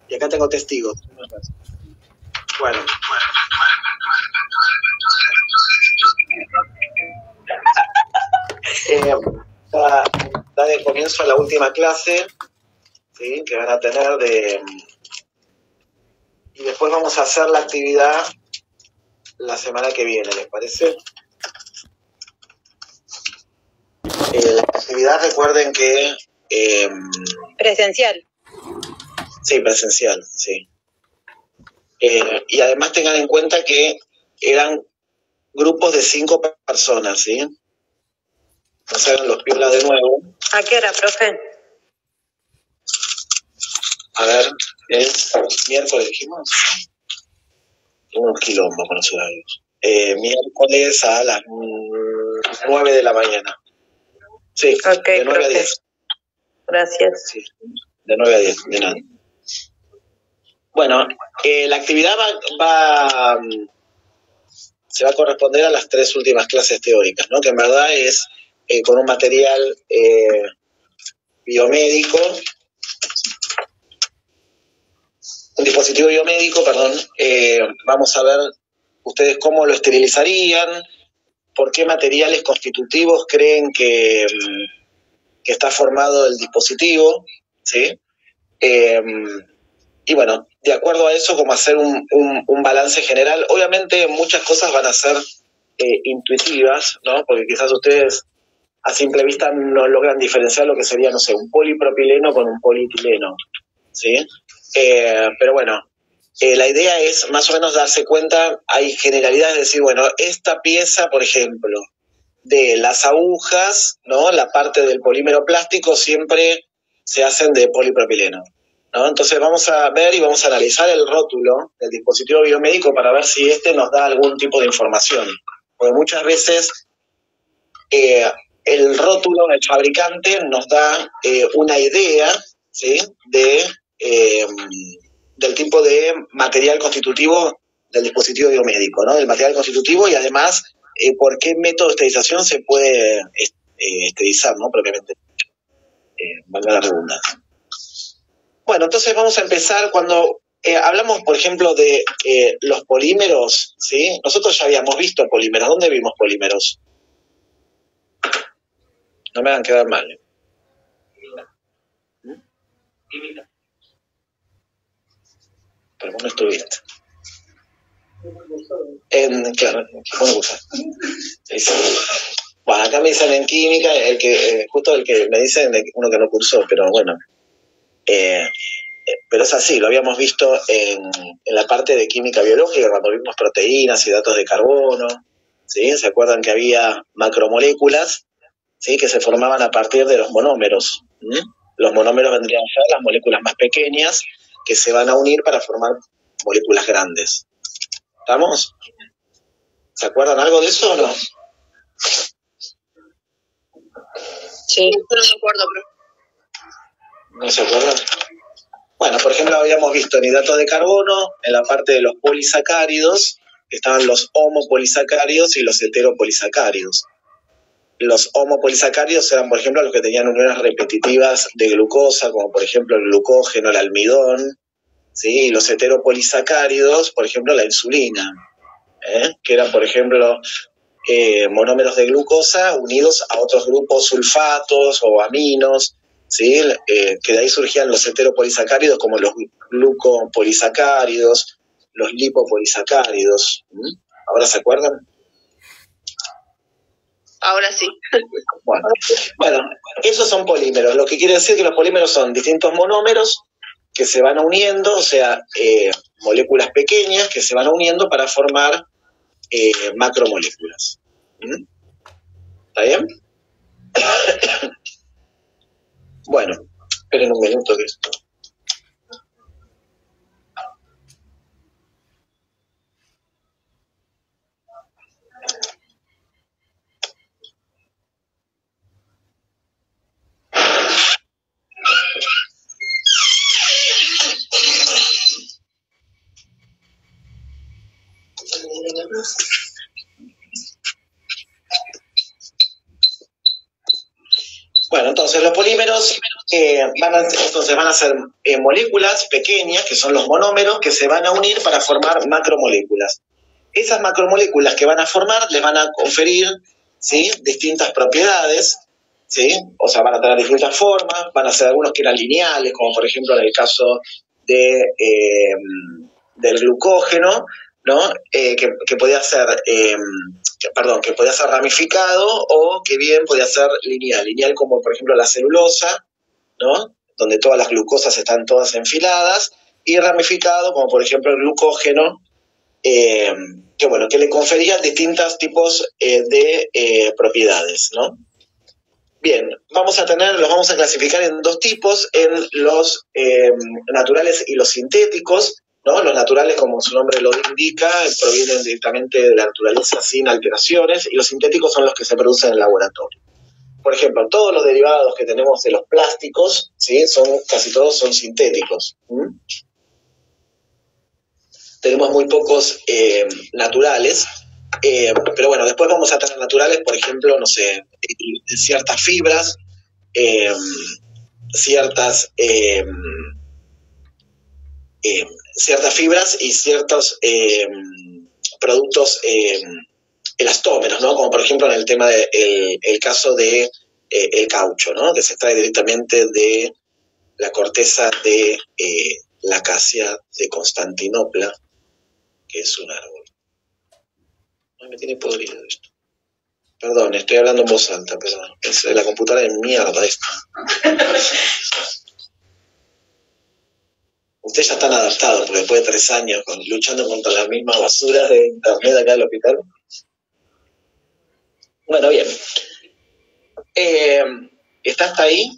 Y acá tengo testigos. Bueno. Da de comienzo a la última clase, ¿sí? Que van a tener de... Y después vamos a hacer la actividad la semana que viene, ¿les parece? La actividad, recuerden que... presencial. Sí, presencial, sí. Y además tengan en cuenta que eran grupos de 5 personas, ¿sí? No se hagan los piolas de nuevo. ¿A qué hora, profe? A ver, es miércoles, dijimos. Tengo unos quilombos con los horarios. Miércoles a las 9 de la mañana. Sí, okay, de 9 profe. a 10. Gracias. Sí, de 9 a 10, de nada. Bueno, la actividad se va a corresponder a las 3 últimas clases teóricas, ¿no? Que en verdad es con un material biomédico, un dispositivo biomédico, perdón. Vamos a ver ustedes cómo lo esterilizarían, por qué materiales constitutivos creen que está formado el dispositivo, ¿sí? Y bueno, de acuerdo a eso, como hacer un balance general. Obviamente muchas cosas van a ser intuitivas, ¿no? Porque quizás ustedes a simple vista no logran diferenciar lo que sería, no sé, un polipropileno con un polietileno, ¿sí? Pero bueno, la idea es más o menos darse cuenta, hay generalidades, de decir, bueno, esta pieza, por ejemplo, de las agujas, ¿no? La parte del polímero plástico siempre se hacen de polipropileno, ¿no? Entonces vamos a ver y vamos a analizar el rótulo del dispositivo biomédico para ver si este nos da algún tipo de información. Porque muchas veces el rótulo del fabricante nos da una idea, ¿sí? Del tipo de material constitutivo del dispositivo biomédico, ¿no? Del material constitutivo y además por qué método de esterilización se puede esterilizar, ¿no? Propiamente, valga la redundancia. Bueno, entonces vamos a empezar cuando hablamos, por ejemplo, de los polímeros, ¿sí? Nosotros ya habíamos visto polímeros. ¿Dónde vimos polímeros? No me hagan quedar mal. Química. Pero vos no estuviste. Claro, vos no cursaste. Bueno, acá me dicen en química, justo el que me dicen uno que no cursó, pero bueno. Pero es así, lo habíamos visto en la parte de química biológica, cuando vimos proteínas, hidratos de carbono, ¿sí? ¿Se acuerdan que había macromoléculas, ¿sí? Que se formaban a partir de los monómeros? ¿Mm? Los monómeros vendrían a ser las moléculas más pequeñas que se van a unir para formar moléculas grandes. ¿Estamos? ¿Se acuerdan algo de eso o no? Sí, no me acuerdo, pero... ¿No se acuerdan? Bueno, por ejemplo, habíamos visto en hidratos de carbono, en la parte de los polisacáridos, estaban los homopolisacáridos y los heteropolisacáridos. Los homopolisacáridos eran, por ejemplo, los que tenían uniones repetitivas de glucosa, como por ejemplo el glucógeno, el almidón, ¿sí? Y los heteropolisacáridos, por ejemplo, la insulina, que eran, por ejemplo, monómeros de glucosa unidos a otros grupos sulfatos o aminos, ¿sí? Que de ahí surgían los heteropolisacáridos como los glucopolisacáridos, los lipopolisacáridos. ¿Ahora se acuerdan? Ahora sí. Bueno, esos son polímeros. Lo que quiere decir que los polímeros son distintos monómeros que se van uniendo, o sea, moléculas pequeñas que se van uniendo para formar macromoléculas. ¿Está bien? Bueno, esperen un minuto que esto... Bueno, entonces los polímeros Entonces van a ser moléculas pequeñas, que son los monómeros, que se van a unir para formar macromoléculas. Esas macromoléculas que van a formar les van a conferir, ¿sí?, distintas propiedades, ¿sí? O sea, van a tener distintas formas, van a ser algunos que eran lineales, como por ejemplo en el caso del glucógeno, ¿no? Que podía ser, que podía ser ramificado o que bien podía ser lineal como por ejemplo la celulosa, ¿no?, donde todas las glucosas están todas enfiladas, y ramificado como por ejemplo el glucógeno, que le confería distintos tipos de propiedades, ¿no? Bien, los vamos a clasificar en dos tipos, en los naturales y los sintéticos, ¿no? Los naturales, como su nombre lo indica, provienen directamente de la naturaleza sin alteraciones, y los sintéticos son los que se producen en el laboratorio. Por ejemplo, todos los derivados que tenemos de los plásticos, ¿sí?, casi todos son sintéticos. Tenemos muy pocos naturales, pero bueno, después vamos a tener naturales, por ejemplo, no sé, ciertas fibras, ciertas fibras y ciertos productos elastómeros, ¿no? Como por ejemplo en el tema el caso de el caucho, ¿no?, que se extrae directamente de la corteza de la acacia de Constantinopla, que es un árbol. Ay, me tiene podrido esto. Perdón, estoy hablando en voz alta, perdón. Es la computadora de mierda esta. Ustedes ya están adaptados, porque después de 3 años luchando contra la misma basura de internet acá del hospital. Bueno, bien. ¿Está hasta ahí?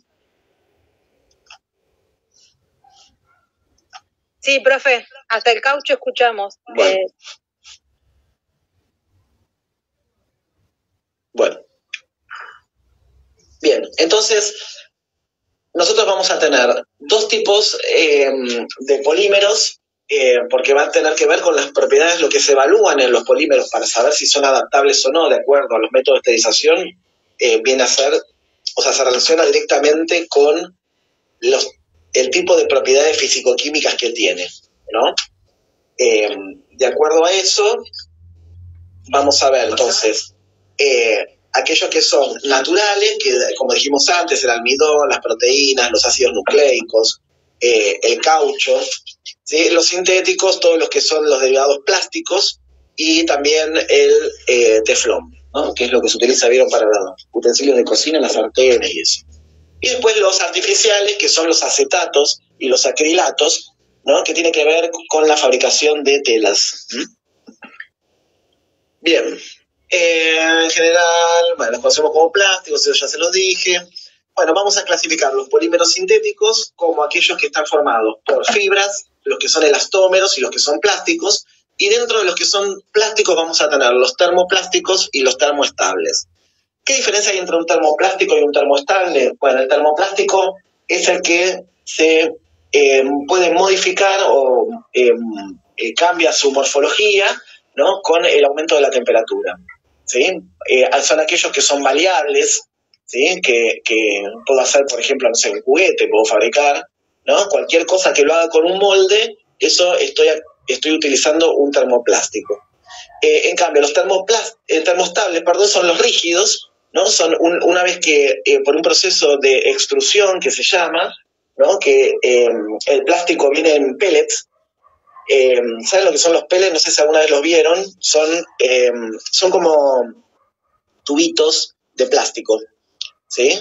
Sí, profe, hasta el caucho escuchamos. Bueno. Bien, entonces nosotros vamos a tener dos tipos de polímeros, porque va a tener que ver con las propiedades, lo que se evalúan en los polímeros para saber si son adaptables o no de acuerdo a los métodos de esterilización, viene a ser, o sea, se relaciona directamente con el tipo de propiedades fisicoquímicas que tiene, ¿no? De acuerdo a eso, vamos a ver entonces aquellos que son naturales, que como dijimos antes, el almidón, las proteínas, los ácidos nucleicos, el caucho, ¿sí? Los sintéticos, todos los que son los derivados plásticos, y también el teflón, ¿no?, que es lo que se utiliza, vieron, para los utensilios de cocina, las sartenes y eso. Y después los artificiales, que son los acetatos y los acrilatos, ¿no?, que tiene que ver con la fabricación de telas. Bien. En general, bueno, los conocemos como plásticos, eso ya se los dije. Bueno, vamos a clasificar los polímeros sintéticos como aquellos que están formados por fibras, los que son elastómeros y los que son plásticos, y dentro de los que son plásticos vamos a tener los termoplásticos y los termoestables. ¿Qué diferencia hay entre un termoplástico y un termoestable? Bueno, el termoplástico es el que se puede modificar o cambia su morfología, ¿no?, con el aumento de la temperatura, ¿sí? Son aquellos que son maleables, ¿sí?, que puedo hacer, por ejemplo, no sé, un juguete, puedo fabricar, ¿no? Cualquier cosa que lo haga con un molde, eso estoy utilizando un termoplástico. En cambio, los termoestables, son los rígidos, ¿no? Son una vez que por un proceso de extrusión que se llama, ¿no?, que el plástico viene en pellets. ¿Saben lo que son los pellets? No sé si alguna vez los vieron. Son como tubitos de plástico, ¿sí?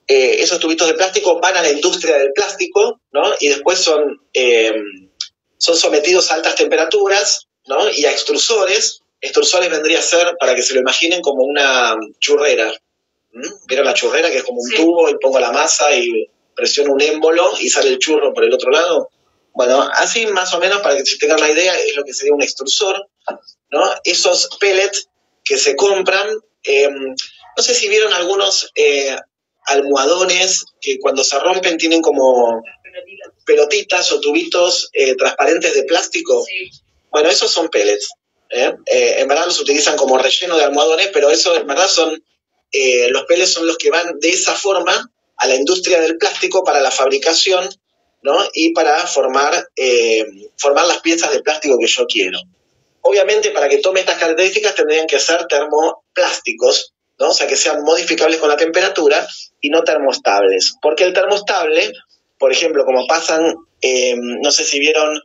Esos tubitos de plástico van a la industria del plástico, ¿no?, y después son sometidos a altas temperaturas, ¿no?, y a extrusores. Extrusores vendría a ser, para que se lo imaginen, como una churrera. ¿Vieron la churrera, que es como un tubo y pongo la masa y presiono un émbolo y sale el churro por el otro lado? Bueno, así más o menos, para que se tengan una idea, es lo que sería un extrusor, ¿no? Esos pellets que se compran, no sé si vieron algunos almohadones que cuando se rompen tienen como pelotitas o tubitos transparentes de plástico. Sí. Bueno, esos son pellets. En verdad los utilizan como relleno de almohadones, pero eso en verdad son, los pellets son los que van de esa forma a la industria del plástico para la fabricación, ¿no? Y para formar las piezas de plástico que yo quiero. Obviamente, para que tome estas características tendrían que ser termoplásticos, ¿no? O sea, que sean modificables con la temperatura y no termoestables. Porque el termoestable, por ejemplo, como pasan, no sé si vieron,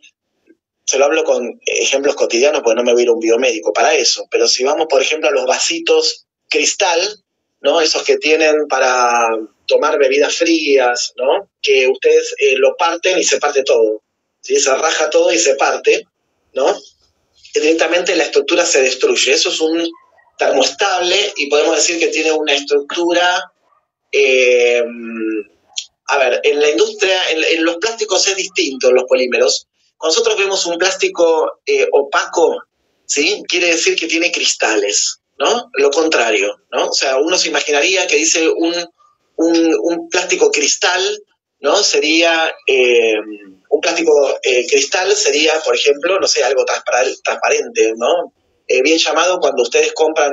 se lo hablo con ejemplos cotidianos porque no me voy a ir a un biomédico para eso, pero si vamos, por ejemplo, a los vasitos cristal, ¿no? Esos que tienen para tomar bebidas frías, ¿no? Que ustedes lo parten y se parte todo, ¿sí? Se raja todo y se parte, ¿no? Directamente la estructura se destruye. Eso es un termoestable y podemos decir que tiene una estructura... a ver, en la industria, en los plásticos es distinto, los polímeros. Cuando nosotros vemos un plástico opaco, ¿sí? Quiere decir que tiene cristales, ¿no? Lo contrario, ¿no? O sea, uno se imaginaría que dice un plástico cristal, ¿no? Sería... un plástico cristal sería, por ejemplo, no sé, algo transparente, ¿no? Bien llamado cuando ustedes compran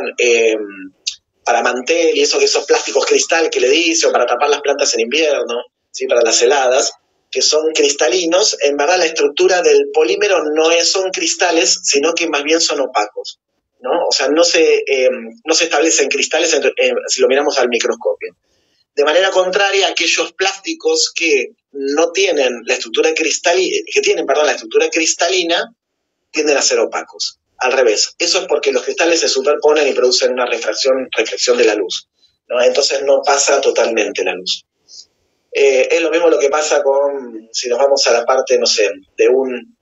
para mantel y eso, que esos plásticos cristal que le dice, o para tapar las plantas en invierno, ¿sí? Para las heladas, que son cristalinos. En verdad la estructura del polímero no son cristales, sino que más bien son opacos, ¿no? O sea, no se establecen cristales si lo miramos al microscopio. De manera contraria, aquellos plásticos que no tienen la estructura cristalina, la estructura cristalina, tienden a ser opacos. Al revés. Eso es porque los cristales se superponen y producen una refracción de la luz, ¿no? Entonces no pasa totalmente la luz. Es lo mismo lo que pasa si nos vamos a la parte, no sé, de un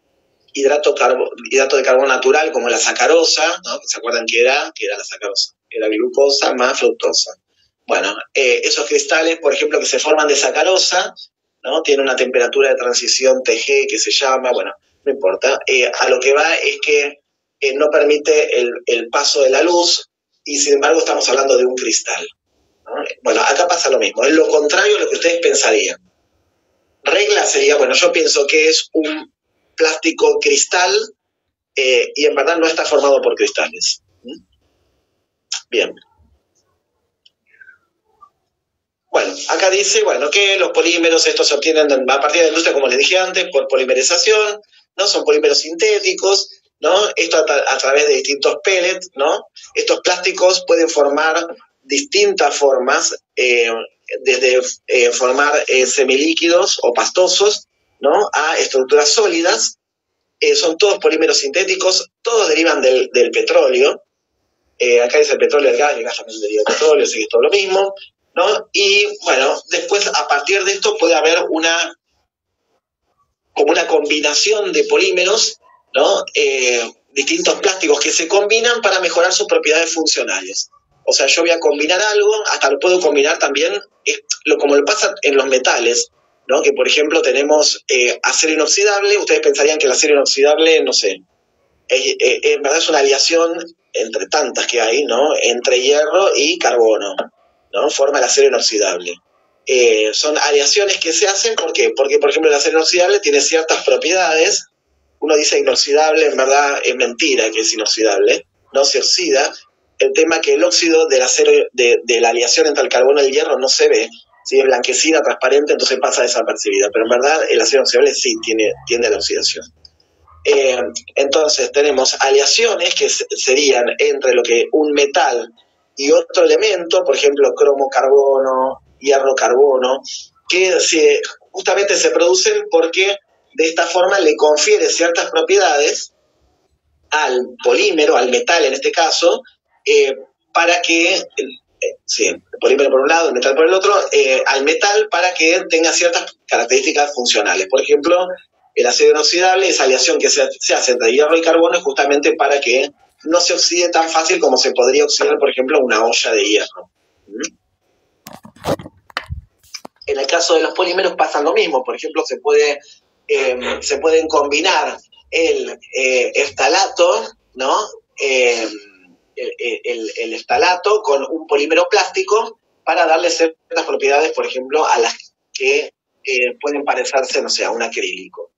hidrato de carbono natural como la sacarosa, ¿no? ¿Se acuerdan qué era? ¿Qué era la sacarosa? Era glucosa más fructosa. Bueno, esos cristales, por ejemplo, que se forman de sacarosa, ¿no? Tienen una temperatura de transición TG que se llama, bueno, no importa. A lo que va es que no permite el paso de la luz y sin embargo estamos hablando de un cristal, ¿no? Bueno, acá pasa lo mismo, es lo contrario a lo que ustedes pensarían. Regla sería, bueno, yo pienso que es un plástico cristal y en verdad no está formado por cristales. Bien. Bueno, acá dice, que los polímeros estos se obtienen a partir de la industria, como les dije antes, por polimerización, ¿no? Son polímeros sintéticos, ¿no? Esto a través de distintos pellets, ¿no? Estos plásticos pueden formar distintas formas, desde formar semilíquidos o pastosos, ¿no? A estructuras sólidas. Son todos polímeros sintéticos, todos derivan del petróleo. Acá dice el petróleo, el gas también deriva del petróleo, así que es todo lo mismo, ¿no? Y bueno, después a partir de esto puede haber como una combinación de polímeros, ¿no? Distintos plásticos que se combinan para mejorar sus propiedades funcionales. O sea, yo voy a combinar algo, hasta lo puedo combinar también, como lo pasa en los metales, ¿no? Que por ejemplo tenemos acero inoxidable. Ustedes pensarían que el acero inoxidable, no sé, en verdad es una aleación entre tantas que hay, ¿no? Entre hierro y carbono, ¿no? Forma el acero inoxidable. Son aleaciones que se hacen, ¿por qué? Porque, por ejemplo, el acero inoxidable tiene ciertas propiedades. Uno dice inoxidable, en verdad es mentira que es inoxidable, no se oxida. El tema es que el óxido del acero, de la aleación entre el carbono y el hierro no se ve, ¿sí? Es blanquecina, transparente, entonces pasa desapercibida, pero en verdad el acero inoxidable sí tiende a la oxidación. Entonces tenemos aleaciones que serían entre lo que un metal y otro elemento, por ejemplo cromo-carbono, hierro-carbono, que justamente se producen porque de esta forma le confiere ciertas propiedades al polímero, al metal en este caso, para que, el polímero por un lado, el metal por el otro, al metal para que tenga ciertas características funcionales. Por ejemplo, el acero inoxidable, esa aleación que se hace entre hierro y carbono es justamente para que no se oxide tan fácil como se podría oxidar, por ejemplo, una olla de hierro. En el caso de los polímeros pasa lo mismo. Por ejemplo, se pueden combinar el estalato, ¿no? El estalato con un polímero plástico para darle ciertas propiedades, por ejemplo, a las que pueden parecerse, no sé, a un acrílico.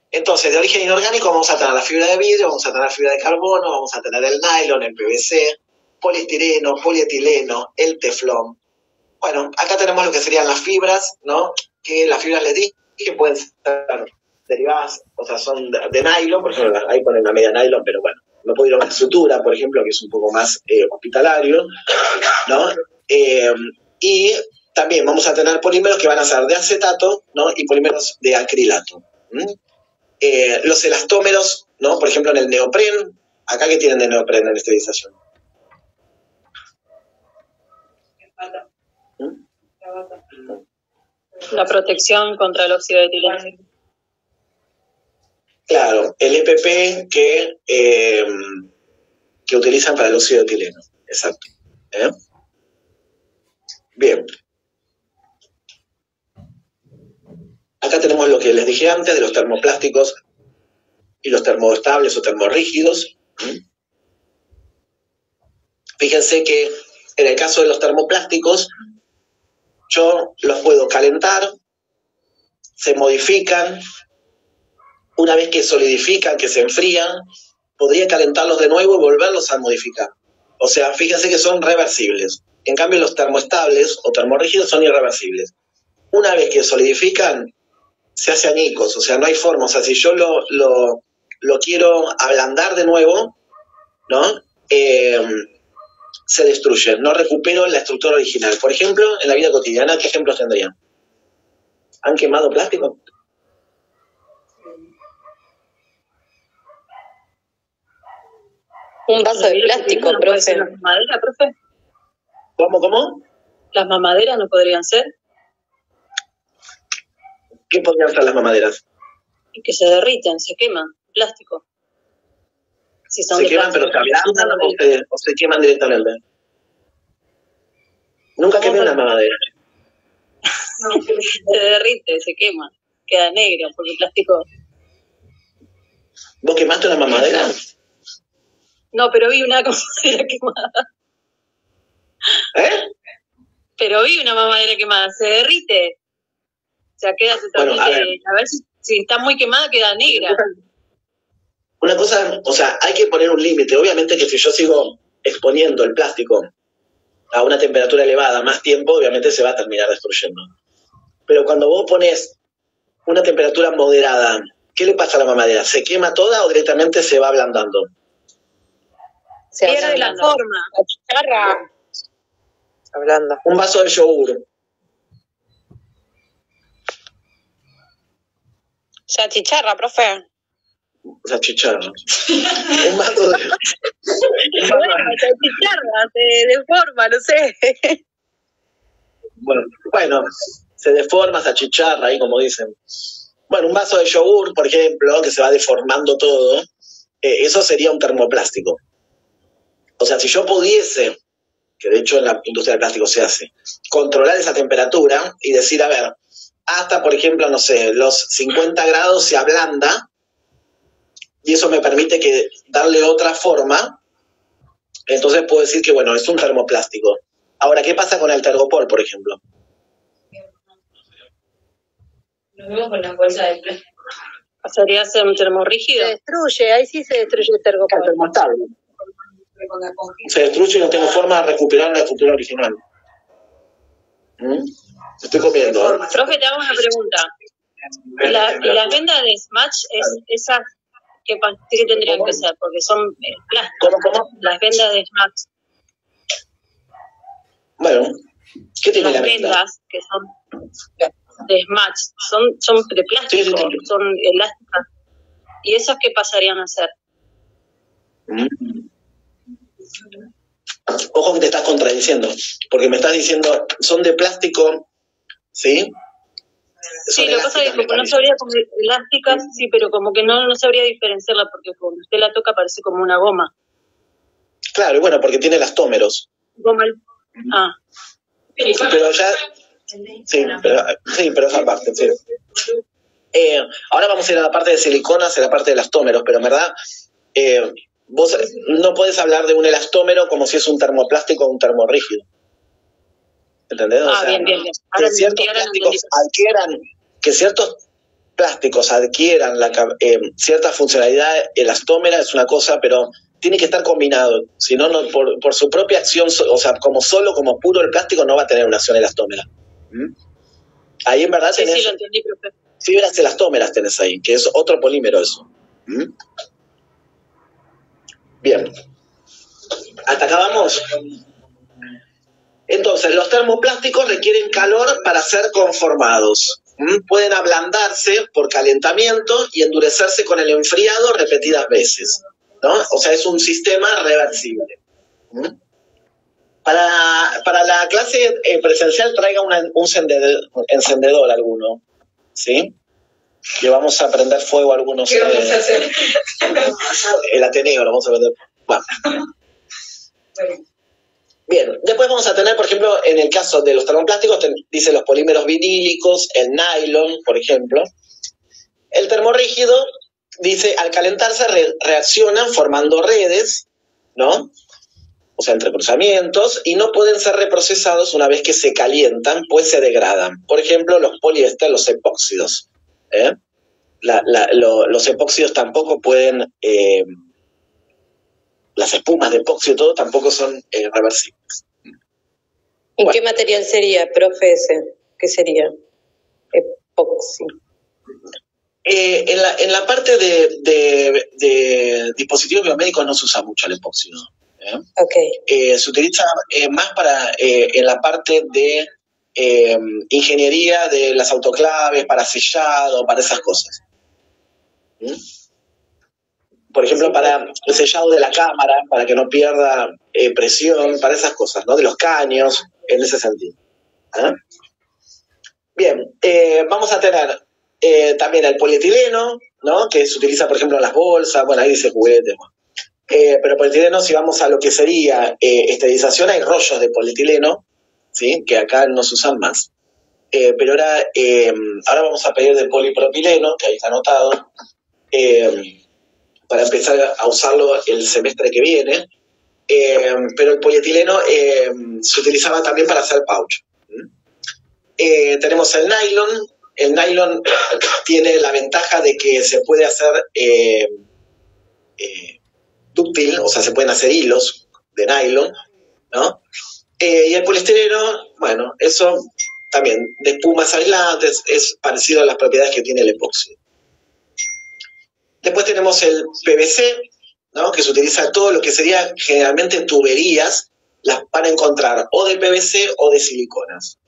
Entonces, de origen inorgánico vamos a tener la fibra de vidrio, vamos a tener la fibra de carbono, vamos a tener el nylon, el PVC, poliestireno, polietileno, el teflón. Bueno, acá tenemos lo que serían las fibras, ¿no? Que las fibras les dije pueden ser derivadas, o sea, son de nylon, por ejemplo, ahí ponen una media nylon, pero bueno, no puedo ir a una sutura, por ejemplo, que es un poco más hospitalario, ¿no? Y también vamos a tener polímeros que van a ser de acetato, ¿no? Y polímeros de acrilato. Los elastómeros, ¿no? Por ejemplo, en el neopren, acá que tienen de neopren en esterilización. La protección contra el óxido de etileno. Claro, el EPP que utilizan para el óxido de etileno. Exacto. Bien. Acá tenemos lo que les dije antes de los termoplásticos y los termoestables o termorrígidos. Fíjense que en el caso de los termoplásticos, yo los puedo calentar, se modifican, una vez que solidifican, que se enfrían, podría calentarlos de nuevo y volverlos a modificar. O sea, fíjense que son reversibles. En cambio, los termoestables o termorrígidos son irreversibles. Una vez que solidifican, se hace añicos, o sea, no hay forma. O sea, si yo lo quiero ablandar de nuevo, ¿no? Se destruyen, no recupero la estructura original. Por ejemplo, en la vida cotidiana, ¿qué ejemplos tendrían? ¿Han quemado plástico? Un vaso de plástico, profe. ¿Las mamaderas, profe? ¿Cómo? ¿Las mamaderas no podrían ser? ¿Qué podrían ser las mamaderas? Que se derriten, se queman, plástico. Si son se queman, pero se ablandan o se queman directamente. Nunca quemé una mamadera. No, se derrite, se quema, queda negra, porque el plástico... ¿Vos quemaste una mamadera? No, pero vi una mamadera quemada. Pero vi una mamadera quemada, se derrite. O sea, queda totalmente... Bueno, a ver si está muy quemada, queda negra. Una cosa, o sea, hay que poner un límite. Obviamente que si yo sigo exponiendo el plástico a una temperatura elevada más tiempo, obviamente se va a terminar destruyendo. Pero cuando vos pones una temperatura moderada, ¿qué le pasa a la mamadera? ¿Se quema toda o directamente se va ablandando? Se pierde la forma. La chicharra. Se ablanda. Un vaso de yogur. Se achicharra, profe. Se achicharra. Un vaso de... Bueno, se achicharra, se deforma, no sé. Bueno, se deforma, se achicharra, ahí como dicen. Bueno, un vaso de yogur, por ejemplo, que se va deformando todo, eso sería un termoplástico. O sea, si yo pudiese, que de hecho en la industria del plástico se hace, controlar esa temperatura y decir, a ver, hasta, por ejemplo, no sé, los 50 grados se ablanda y eso me permite que darle otra forma, entonces puedo decir que, bueno, es un termoplástico. Ahora, ¿qué pasa con el tergopol, por ejemplo? Lo mismo con la bolsa de plástico. ¿Pasaría a ser un termorrígido? Se destruye, ahí sí se destruye el tergopol. Termostable. Se destruye y no tengo forma de recuperar la estructura original. Estoy comiendo. Profe, te hago una pregunta. ¿La venda de Smatch es esa que tendrían que ser? Porque son plásticos. ¿Cómo? Las vendas de Smatch. Bueno, ¿qué tiene las la venda? Las vendas que son de Smatch son de plástico, sí. Son elásticas. ¿Y esas qué pasarían a ser? Ojo que te estás contradiciendo, porque me estás diciendo, son de plástico, ¿sí? Sí, lo que pasa es que no sabría, como elásticas, sí, pero como que no sabría diferenciarla, porque cuando usted la toca parece como una goma. Claro, y bueno, porque tiene elastómeros. Goma. Ah. Pero ya... Sí, pero esa parte, sí. Ahora vamos a ir a la parte de siliconas, a la parte de elastómeros, pero en verdad... vos no podés hablar de un elastómero como si es un termoplástico o un termorrígido. ¿Entendés? O sea, bien. Que ciertos plásticos adquieran cierta funcionalidad elastómera es una cosa, pero tiene que estar combinado, si no, por su propia acción, o sea, como puro el plástico no va a tener una acción elastómera. Ahí en verdad tenés... Sí, lo entendí, profe. Fibras elastómeras tenés ahí, que es otro polímero eso. Bien. ¿Hasta acá vamos? Entonces, los termoplásticos requieren calor para ser conformados. Pueden ablandarse por calentamiento y endurecerse con el enfriado repetidas veces, ¿no? O sea, es un sistema reversible. Para la clase presencial traiga un encendedor alguno, ¿sí? Que vamos a prender fuego a algunos. ¿Qué vamos a hacer? El Ateneo lo vamos a prender. Bueno. Bien, después vamos a tener, por ejemplo, en el caso de los termoplásticos, dice los polímeros vinílicos, el nylon, por ejemplo. El termorrígido dice, al calentarse reaccionan formando redes, ¿no? O sea, entrecruzamientos, y no pueden ser reprocesados una vez que se calientan, pues se degradan. Por ejemplo, los poliéster, los epóxidos. Los epóxidos tampoco pueden... las espumas de epóxido y todo tampoco son reversibles. ¿Y bueno, qué material sería, profe, ese? ¿Qué sería? Epoxi. En la parte de dispositivos biomédicos no se usa mucho el epóxido. Okay. Se utiliza más para en la parte de ingeniería de las autoclaves, para sellado, para esas cosas. Por ejemplo, para el sellado de la cámara, para que no pierda presión, para esas cosas, ¿no? De los caños, en ese sentido. Bien, vamos a tener también el polietileno, ¿no? Que se utiliza, por ejemplo, en las bolsas, bueno, ahí dice juguetes, bueno. Pero el polietileno, si vamos a lo que sería esterilización, hay rollos de polietileno, ¿sí? Que acá no se usan más. Pero ahora vamos a pedir de polipropileno, que ahí está anotado, para empezar a usarlo el semestre que viene, pero el polietileno se utilizaba también para hacer pouch. Tenemos el nylon tiene la ventaja de que se puede hacer dúctil, o sea, se pueden hacer hilos de nylon, ¿no? Y el poliestireno, bueno, eso también, de espumas aislantes, es parecido a las propiedades que tiene el epóxido. Después tenemos el PVC, ¿no? Que se utiliza todo lo que sería generalmente tuberías, las van a encontrar o de PVC o de siliconas.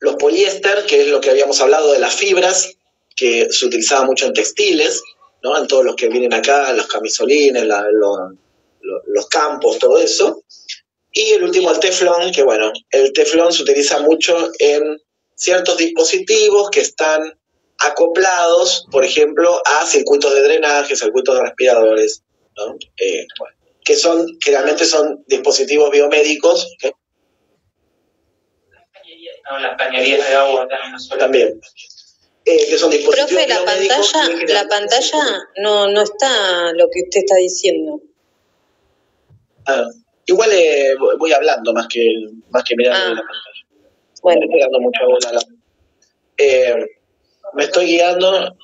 Los poliéster, que es lo que habíamos hablado de las fibras, que se utilizaba mucho en textiles, ¿no? En todos los que vienen acá, los camisolines, los campos, todo eso. Y el último, el teflón, que bueno, el teflón se utiliza mucho en ciertos dispositivos que están acoplados, por ejemplo, a circuitos de drenaje, circuitos de respiradores, ¿no? Bueno, que generalmente son dispositivos biomédicos. ¿Okay? Las cañerías de agua también. Que son dispositivos profe, la pantalla no está lo que usted está diciendo. Igual voy hablando más que mirando la pantalla. Bueno. Me estoy dando mucha bola. Me estoy guiando.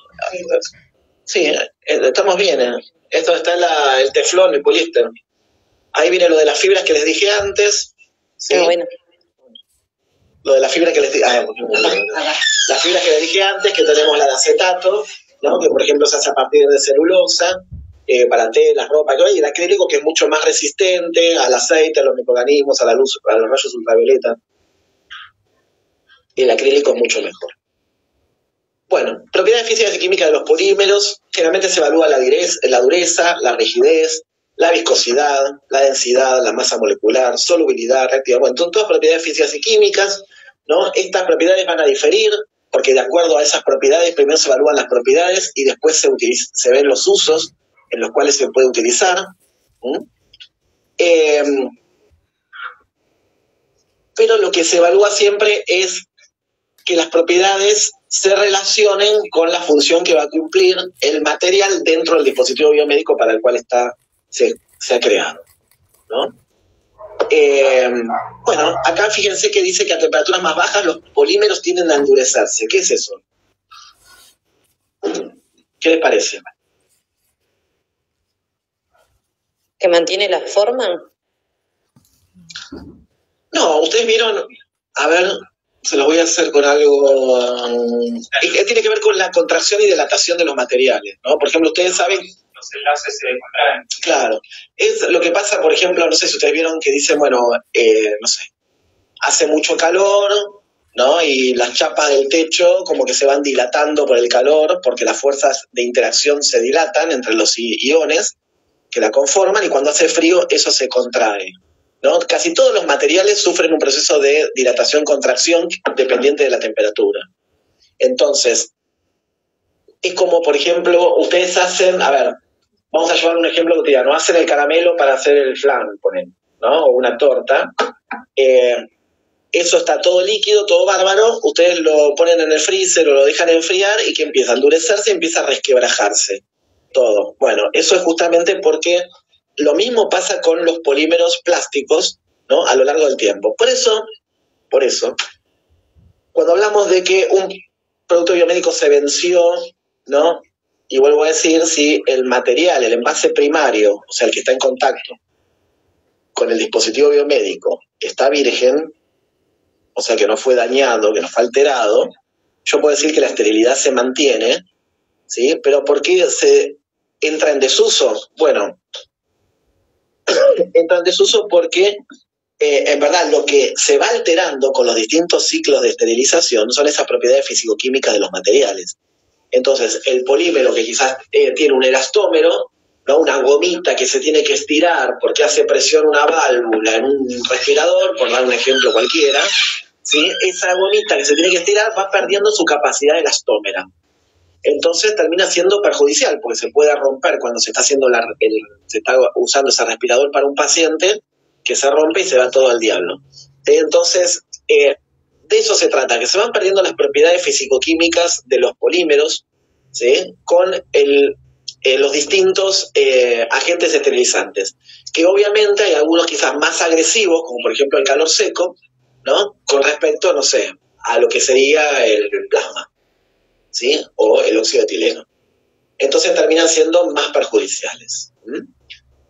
Sí, estamos bien. Esto está el teflón, el poliéster. Ahí viene lo de las fibras que les dije antes. ¿Sí? Bueno. Lo de la fibra que les dije. Las fibras que les dije antes, que tenemos la de acetato, ¿no? Que por ejemplo se hace a partir de celulosa, para telas, ropa, y el acrílico, que es mucho más resistente al aceite, a los microorganismos, a la luz, a los rayos ultravioleta. Y el acrílico es mucho mejor. Bueno, propiedades físicas y químicas de los polímeros. Generalmente se evalúa la dureza, la rigidez, la viscosidad, la densidad, la masa molecular, solubilidad, reactividad. Bueno, son todas propiedades físicas y químicas, ¿no? Estas propiedades van a diferir porque de acuerdo a esas propiedades primero se evalúan las propiedades y después se ven los usos en los cuales se puede utilizar. Pero lo que se evalúa siempre es que las propiedades se relacionen con la función que va a cumplir el material dentro del dispositivo biomédico para el cual se ha creado, ¿no? Bueno, acá fíjense que dice que a temperaturas más bajas los polímeros tienden a endurecerse. ¿Qué es eso? ¿Qué les parece? ¿Que mantiene la forma? No, ustedes vieron, a ver, se los voy a hacer con algo, tiene que ver con la contracción y dilatación de los materiales, ¿no? Por ejemplo, ustedes saben... Los enlaces se contraen. Claro, es lo que pasa, por ejemplo, no sé si ustedes vieron que dicen, bueno, no sé, hace mucho calor, ¿no? Y las chapas del techo como que se van dilatando por el calor, porque las fuerzas de interacción se dilatan entre los iones que la conforman, y cuando hace frío eso se contrae, ¿no? Casi todos los materiales sufren un proceso de dilatación-contracción dependiente de la temperatura. Entonces, es como, por ejemplo, ustedes hacen, a ver, vamos a llevar un ejemplo cotidiano, hacen el caramelo para hacer el flan, ponen, ¿no? O una torta. Eso está todo líquido, todo bárbaro, ustedes lo ponen en el freezer o lo dejan enfriar y que empieza a endurecerse y empieza a resquebrajarse todo. Bueno, eso es justamente porque lo mismo pasa con los polímeros plásticos, ¿no? A lo largo del tiempo. Por eso, cuando hablamos de que un producto biomédico se venció, ¿no? Y vuelvo a decir, si el material, el envase primario, o sea, el que está en contacto con el dispositivo biomédico, está virgen, o sea, que no fue dañado, que no fue alterado, yo puedo decir que la esterilidad se mantiene, ¿sí? Pero ¿por qué se entra en desuso? Bueno, entra en desuso porque, en verdad, lo que se va alterando con los distintos ciclos de esterilización son esas propiedades físico-químicas de los materiales. Entonces, el polímero que quizás tiene un elastómero, ¿no? Una gomita que se tiene que estirar porque hace presión una válvula en un respirador, por dar un ejemplo cualquiera, ¿sí? Esa gomita que se tiene que estirar va perdiendo su capacidad elastómera. Entonces termina siendo perjudicial porque se puede romper cuando se está haciendo se está usando ese respirador para un paciente, que se rompe y se va todo al diablo. Entonces, de eso se trata, que se van perdiendo las propiedades físico-químicas de los polímeros, ¿sí? Con los distintos agentes esterilizantes, que obviamente hay algunos quizás más agresivos, como por ejemplo el calor seco, ¿no? Con respecto, no sé, a lo que sería el plasma, ¿sí? O el óxido de etileno. Entonces terminan siendo más perjudiciales.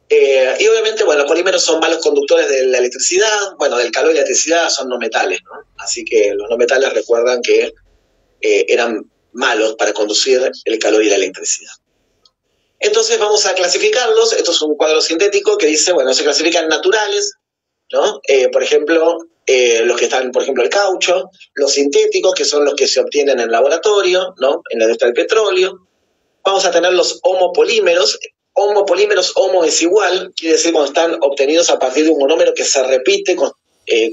Y obviamente, bueno, los polímeros son malos conductores de la electricidad, bueno, del calor y la electricidad son no metales, ¿no? Así que los no metales recuerdan que eran malos para conducir el calor y la electricidad. Entonces vamos a clasificarlos. Esto es un cuadro sintético que dice, bueno, se clasifican naturales, ¿no? Por ejemplo, los que están, por ejemplo, el caucho, los sintéticos, que son los que se obtienen en laboratorio, ¿no? En la industria del petróleo. Vamos a tener los homopolímeros. Homopolímeros, homo es igual, quiere decir cuando están obtenidos a partir de un monómero que se repite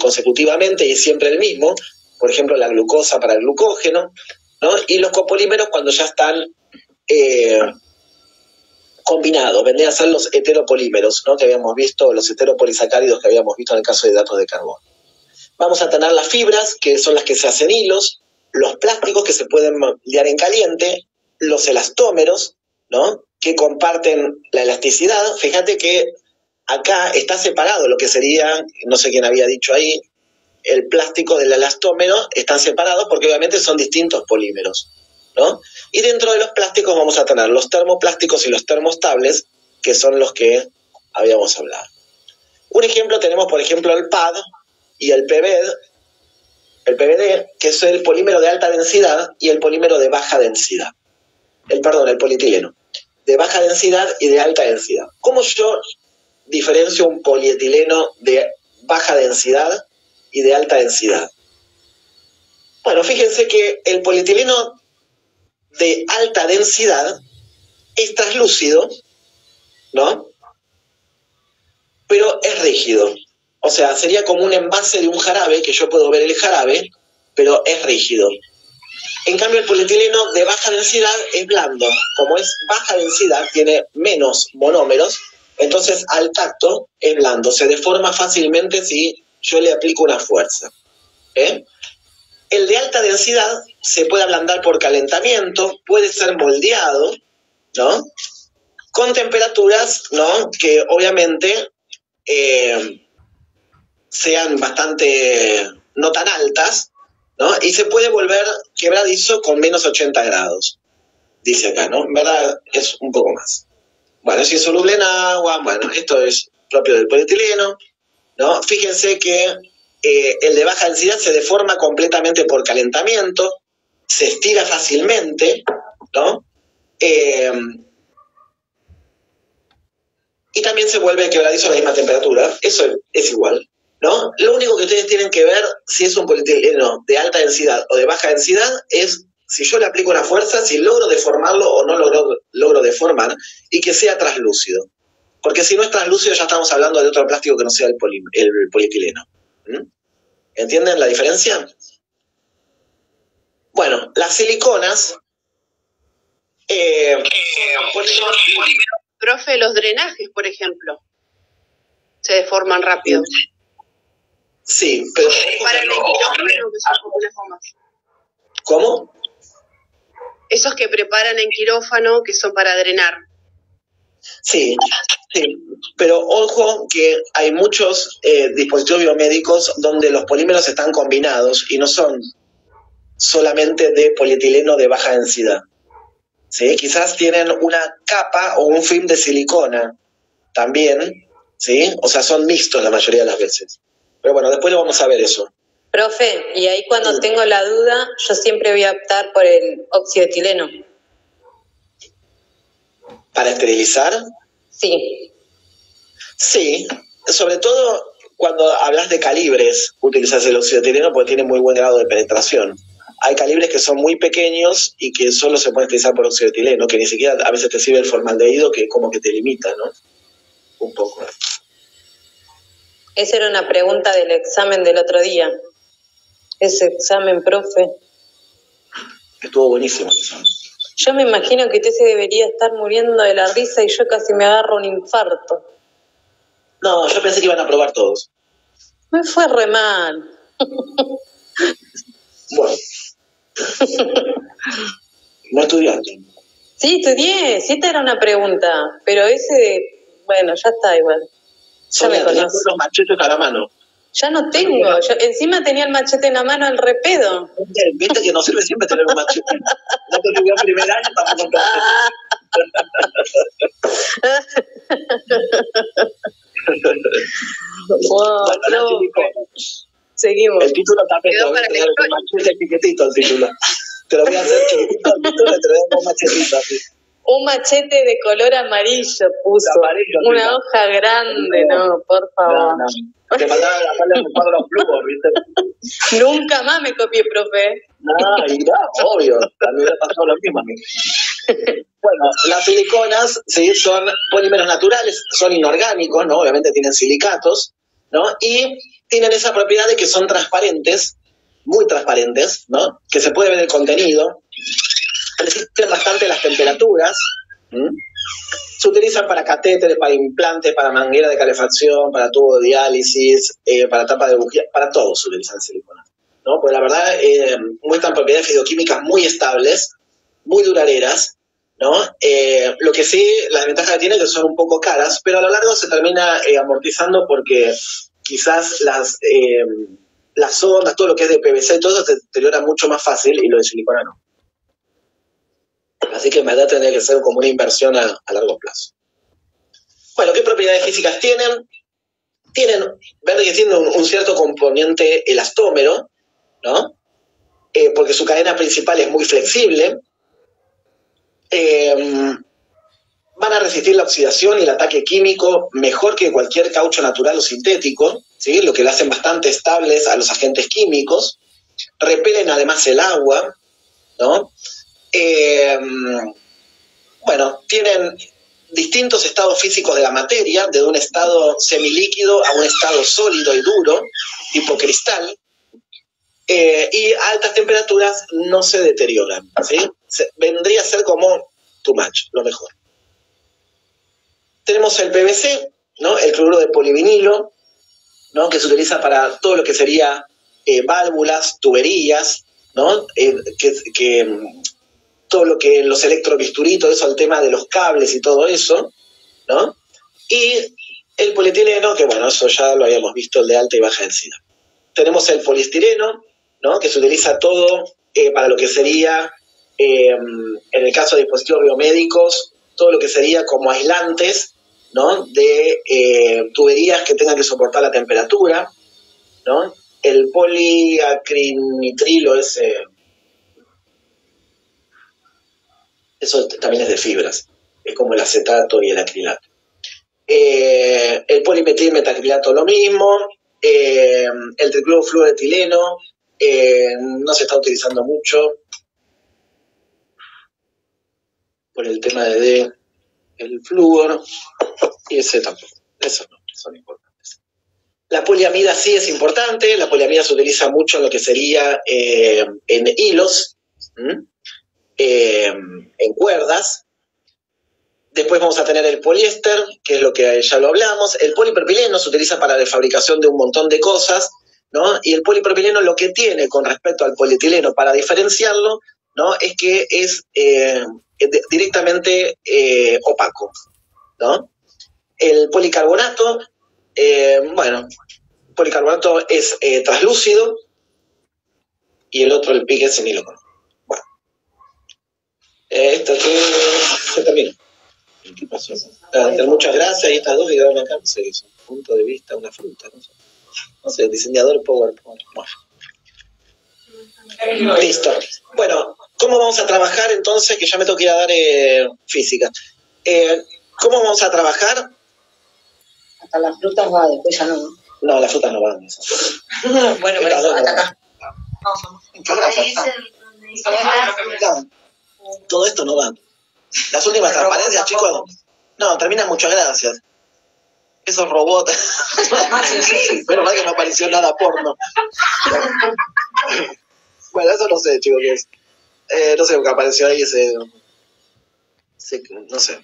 consecutivamente y es siempre el mismo, por ejemplo la glucosa para el glucógeno, ¿no? Y los copolímeros cuando ya están combinados, vendrían a ser los heteropolímeros, ¿no? Que habíamos visto, los heteropolisacáridos que habíamos visto en el caso de hidratos de carbono. Vamos a tener las fibras, que son las que se hacen hilos, los plásticos que se pueden moldear en caliente, los elastómeros, ¿no? Que comparten la elasticidad. Fíjate que acá está separado lo que sería, no sé quién había dicho ahí, el plástico del elastómero, están separados porque obviamente son distintos polímeros, ¿no? Y dentro de los plásticos vamos a tener los termoplásticos y los termostables, que son los que habíamos hablado. Un ejemplo tenemos, por ejemplo, el PAD y el PVD, que es el polímero de alta densidad y el polímero de baja densidad. El polietileno, de baja densidad y de alta densidad. ¿Cómo yo diferencio un polietileno de baja densidad y de alta densidad? Bueno, fíjense que el polietileno de alta densidad es translúcido, ¿no? Pero es rígido. O sea, sería como un envase de un jarabe, que yo puedo ver el jarabe, pero es rígido. En cambio, el polietileno de baja densidad es blando. Como es baja densidad, tiene menos monómeros, entonces al tacto es blando. Se deforma fácilmente si yo le aplico una fuerza. El de alta densidad se puede ablandar por calentamiento, puede ser moldeado, ¿no? Con temperaturas, ¿no? Que obviamente sean bastante no tan altas, ¿no? Y se puede volver quebradizo con menos 80 grados, dice acá, ¿no? En verdad es un poco más. Bueno, es insoluble en agua, bueno, esto es propio del polietileno, ¿no? Fíjense que el de baja densidad se deforma completamente por calentamiento, se estira fácilmente, ¿no? Y también se vuelve quebradizo a la misma temperatura, eso es igual, ¿no? Lo único que ustedes tienen que ver si es un polietileno de alta densidad o de baja densidad es si yo le aplico una fuerza, si logro deformarlo o no logro deformar y que sea translúcido. Porque si no es translúcido ya estamos hablando de otro plástico que no sea el polietileno. ¿Entienden la diferencia? Bueno, las siliconas Profe, los drenajes, por ejemplo, se deforman rápido. Sí, pero... Para el quirófano, que son como unas gomas. ¿Cómo? Esos que preparan en quirófano, que son para drenar. Sí, sí, pero ojo que hay muchos dispositivos biomédicos donde los polímeros están combinados y no son solamente de polietileno de baja densidad. ¿Sí? Quizás tienen una capa o un film de silicona también, ¿sí? O sea, son mixtos la mayoría de las veces. Pero bueno, después lo vamos a ver eso. Profe, y ahí cuando tengo la duda, yo siempre voy a optar por el óxido de etileno. ¿Para esterilizar? Sí. Sí, sobre todo cuando hablas de calibres, utilizas el óxido de etileno porque tiene muy buen grado de penetración. Hay calibres que son muy pequeños y que solo se pueden utilizar por óxido de etileno, que ni siquiera a veces te sirve el formaldehído, que como que te limita, ¿no? Un poco. Esa era una pregunta del examen del otro día. Ese examen, profe. Estuvo buenísimo eso. Yo me imagino que usted se debería estar muriendo de la risa y yo casi me agarro un infarto. No, yo pensé que iban a probar todos. Me fue re mal. Bueno. ¿No estudiaste? Sí, estudié. Sí, esta era una pregunta. Pero ese, bueno, ya está igual. Ya me conozco. Los machetes a la mano. Ya no tengo. Yo, encima tenía el machete en la mano al repedo. Viste que no sirve siempre tener un machete. No te estudió en primer año, tampoco. Wow, bueno, no, seguimos. El título también te lo voy a tener con machete chiquitito el título. Te lo voy a hacer chiquitito el título y te lo voy a dar con machetito así. Un machete de color amarillo puso. Amarillo, una sí, hoja grande, no, por favor. No. Te mandaba a darle un cuadro a flúor, ¿viste? Nunca más me copié, profe. No, y no, obvio. A mí me pasó lo mismo a mí. Bueno, las siliconas, sí, son polímeros naturales, son inorgánicos, ¿no? Obviamente tienen silicatos, ¿no? Y tienen esa propiedad de que son transparentes, muy transparentes, ¿no? Que se puede ver el contenido, resisten bastante las temperaturas, se utilizan para catéteres, para implantes, para manguera de calefacción, para tubo de diálisis, para tapa de bujía, para todo se utilizan siliconas, ¿no? Pues la verdad muestran propiedades fitoquímicas muy estables, muy duraderas, ¿no? Lo que sí, la desventaja que tiene es que son un poco caras, pero a lo largo se termina amortizando porque quizás las ondas, todo lo que es de PVC, todo eso se deteriora mucho más fácil y lo de silicona no. Así que en verdad tendría que ser como una inversión a largo plazo. Bueno, ¿qué propiedades físicas tienen? Tienen un cierto componente elastómero, ¿no? Porque su cadena principal es muy flexible. Van a resistir la oxidación y el ataque químico mejor que cualquier caucho natural o sintético, ¿sí? Lo que lo hacen bastante estables a los agentes químicos. Repelen además el agua, ¿no? Bueno, tienen distintos estados físicos de la materia, desde un estado semilíquido a un estado sólido y duro, tipo cristal, y a altas temperaturas no se deterioran, ¿sí? Vendría a ser como too much, lo mejor. Tenemos el PVC, ¿no? El cloruro de polivinilo, ¿no? Que se utiliza para todo lo que sería válvulas, tuberías, ¿no? Todo lo que los electrobisturí, todo eso, el tema de los cables y todo eso, ¿no? Y el polietileno, que bueno, eso ya lo habíamos visto, el de alta y baja densidad. Tenemos el poliestireno, ¿no? Que se utiliza todo para lo que sería, en el caso de dispositivos biomédicos, todo lo que sería como aislantes, ¿no? De tuberías que tengan que soportar la temperatura, ¿no? El poliacrinitrilo eso también es de fibras, es como el acetato y el acrilato. El polimetilmetacrilato lo mismo, el triclorofluoretileno no se está utilizando mucho por el tema el flúor, y ese tampoco, esos no son importantes. La poliamida sí es importante, la poliamida se utiliza mucho en lo que sería en hilos, en cuerdas. Después vamos a tener el poliéster, que es lo que ya lo hablamos. El polipropileno se utiliza para la fabricación de un montón de cosas, ¿no? Y el polipropileno lo que tiene con respecto al polietileno, para diferenciarlo, ¿no? Es que es directamente opaco, ¿no? El policarbonato, policarbonato es translúcido, y el otro, el PIC, es semíloco. Bueno, esto se termina. ¿Qué pasó? Muchas gracias, y estas dos quedaron acá, no sé, es un punto de vista, una fruta, no sé, diseñador PowerPoint. Bueno. Listo. Bueno, ¿cómo vamos a trabajar entonces? Que ya me tengo que ir a dar física. ¿Cómo vamos a trabajar? Hasta las frutas va, después ya no. No, las frutas no van. Bueno, pero eso, hasta acá. Todo esto no va. Las últimas transparencias, chicos. No, terminan muchas gracias. Esos robots. Pero mal que no apareció nada porno. Bueno, eso no sé, chicos, qué es. No sé lo que apareció ahí, no sé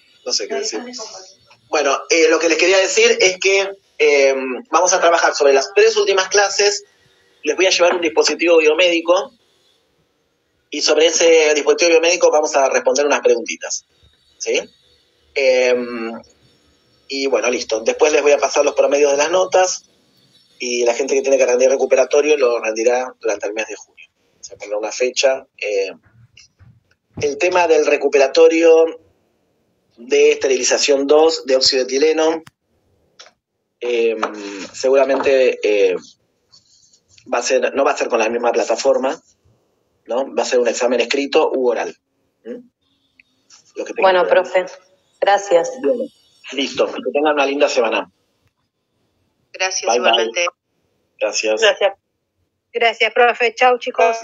qué decir. Bueno, lo que les quería decir es que vamos a trabajar sobre las 3 últimas clases. Les voy a llevar un dispositivo biomédico, y sobre ese dispositivo biomédico vamos a responder unas preguntitas, ¿sí? Y bueno, listo. Después les voy a pasar los promedios de las notas, y la gente que tiene que rendir recuperatorio lo rendirá durante el mes de junio. Se pondrá una fecha. El tema del recuperatorio de esterilización 2 de óxido de etileno, seguramente no va a ser con la misma plataforma, ¿no? Va a ser un examen escrito u oral. Bueno, profe, gracias. Bueno, listo, que tengan una linda semana. Gracias, Bye, igualmente. bye. Gracias. Gracias, profe. Chau, chicos.